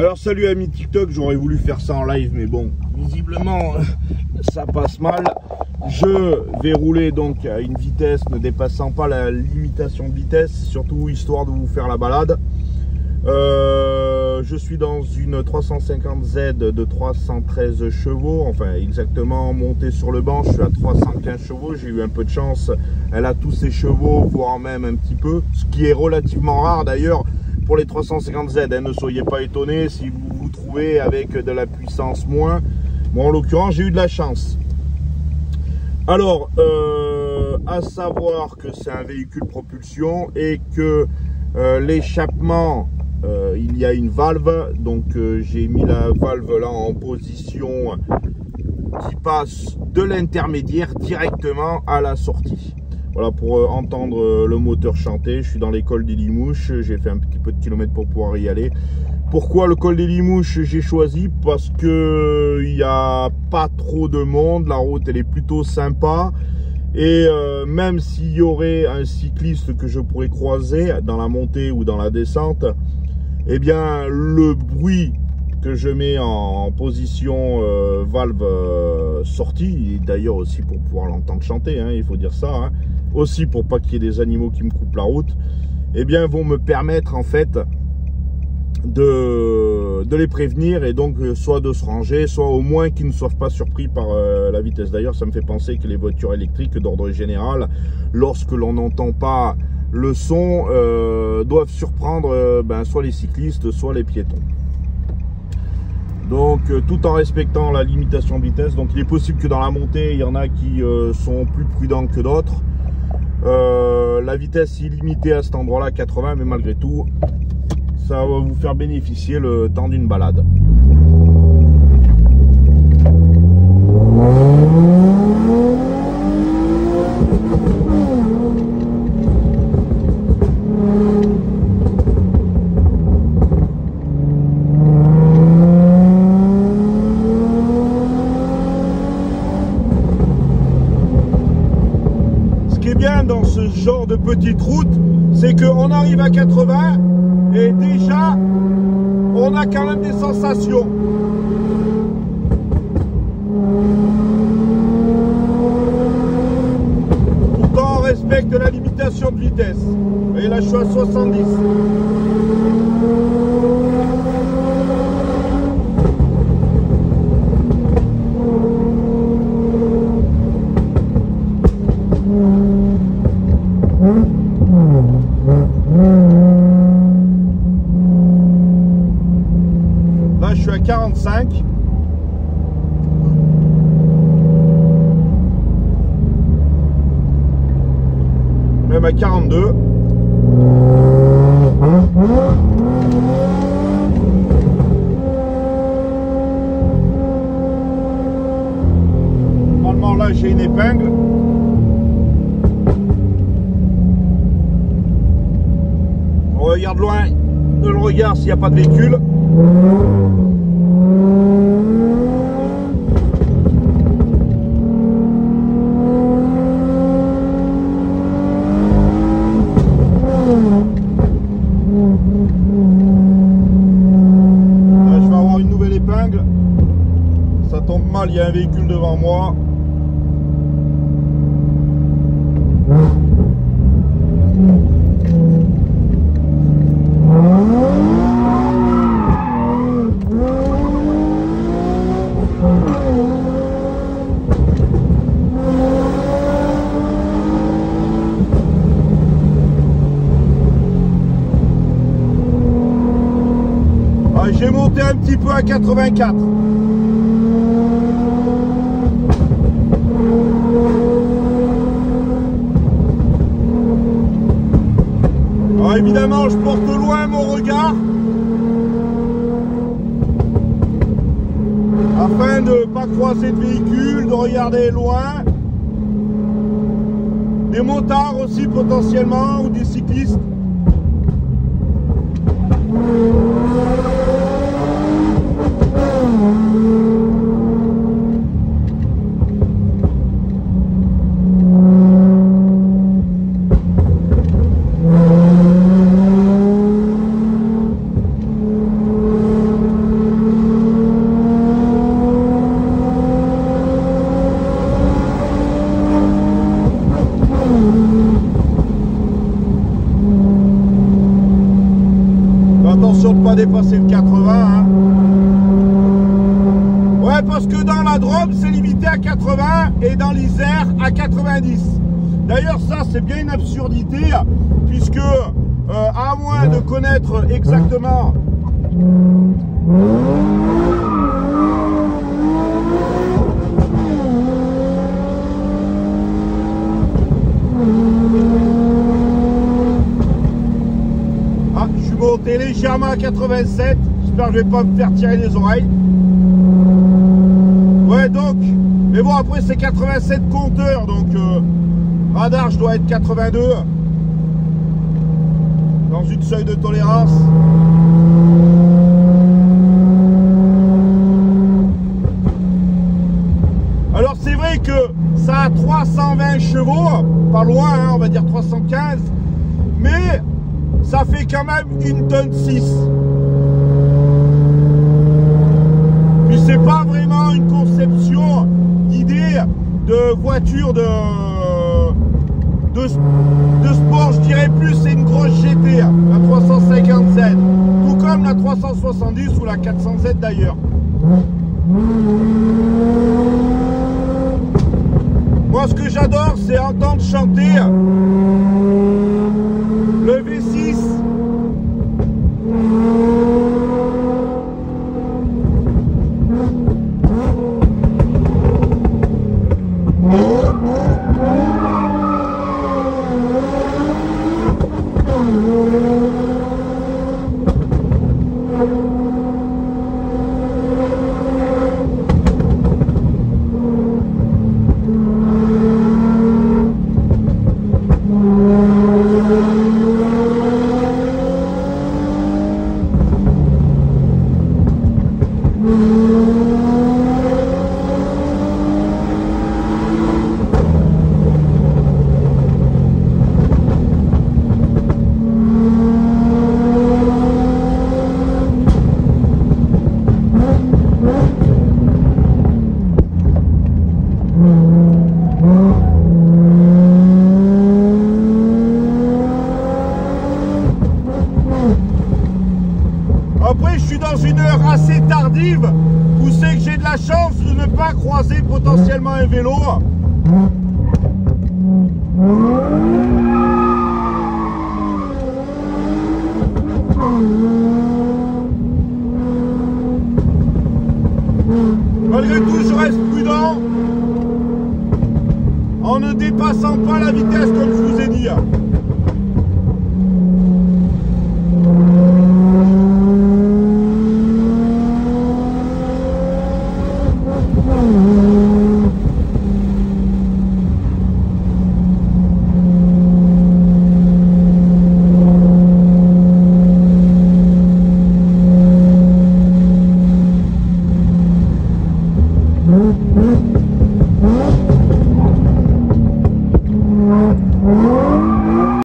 Alors salut amis TikTok, j'aurais voulu faire ça en live mais bon, visiblement ça passe mal. Je vais rouler donc à une vitesse ne dépassant pas la limitation de vitesse, surtout histoire de vous faire la balade. Je suis dans une 350Z de 313 chevaux, enfin exactement montée sur le banc, je suis à 315 chevaux, j'ai eu un peu de chance, elle a tous ses chevaux, voire même un petit peu, ce qui est relativement rare d'ailleurs pour les 350Z, hein, ne soyez pas étonnés si vous vous trouvez avec de la puissance moins. Bon, en l'occurrence, j'ai eu de la chance. Alors, à savoir que c'est un véhicule propulsion et que l'échappement, il y a une valve, donc j'ai mis la valve là en position qui passe de l'intermédiaire directement à la sortie. Voilà, pour entendre le moteur chanter. Je suis dans les cols des Limouches, j'ai fait un petit peu de kilomètres pour pouvoir y aller. Pourquoi le col des Limouches j'ai choisi? Parce que il n'y a pas trop de monde, la route elle est plutôt sympa. Et même s'il y aurait un cycliste que je pourrais croiser dans la montée ou dans la descente, eh bien le bruit que je mets en position valve sortie, et d'ailleurs aussi pour pouvoir l'entendre chanter, hein, il faut dire ça, hein, aussi pour pas qu'il y ait des animaux qui me coupent la route, eh bien vont me permettre en fait de les prévenir et donc soit de se ranger, soit au moins qu'ils ne soient pas surpris par la vitesse. D'ailleurs ça me fait penser que les voitures électriques d'ordre général, lorsque l'on n'entend pas le son, doivent surprendre soit les cyclistes, soit les piétons. Donc tout en respectant la limitation de vitesse. Donc il est possible que dans la montée, il y en a qui sont plus prudents que d'autres. La vitesse est limitée à cet endroit-là, 80, mais malgré tout, ça va vous faire bénéficier le temps d'une balade. Dans ce genre de petite route, c'est qu'on arrive à 80 et déjà on a quand même des sensations. Pourtant on respecte la limitation de vitesse. Et là je suis à 70. Là, je suis à 45. Même à 42. Normalement, là, j'ai une épingle. On regarde loin de le regard s'il n'y a pas de véhicule. Là, je vais avoir une nouvelle épingle. Ça tombe mal, il y a un véhicule devant moi. J'ai monté un petit peu à 84. Alors évidemment, je porte loin mon regard afin de ne pas croiser de véhicules, de regarder loin. Des motards aussi potentiellement ou des cyclistes. dépasser le 80. Hein. Ouais, parce que dans la Drôme, c'est limité à 80 et dans l'Isère à 90. D'ailleurs, ça, c'est bien une absurdité, puisque, à moins de connaître exactement je suis monté légèrement à 87. J'espère que je vais pas me faire tirer les oreilles. Ouais, donc, mais bon, après c'est 87 compteurs, donc radar, je dois être 82 dans une seuil de tolérance. Alors c'est vrai que ça a 320 chevaux, pas loin, hein, on va dire 315, mais ça fait quand même 1,6 tonne. Puis c'est pas vraiment une conception d'idée de voiture de sport, je dirais plus c'est une grosse GT, la 350Z, tout comme la 370 ou la 400Z d'ailleurs. Moi ce que j'adore c'est entendre chanter le V6. Après, je suis dans une heure assez tardive où c'est que j'ai de la chance de ne pas croiser potentiellement un vélo. Malgré tout, je reste prudent en ne dépassant pas la vitesse comme je vous ai dit.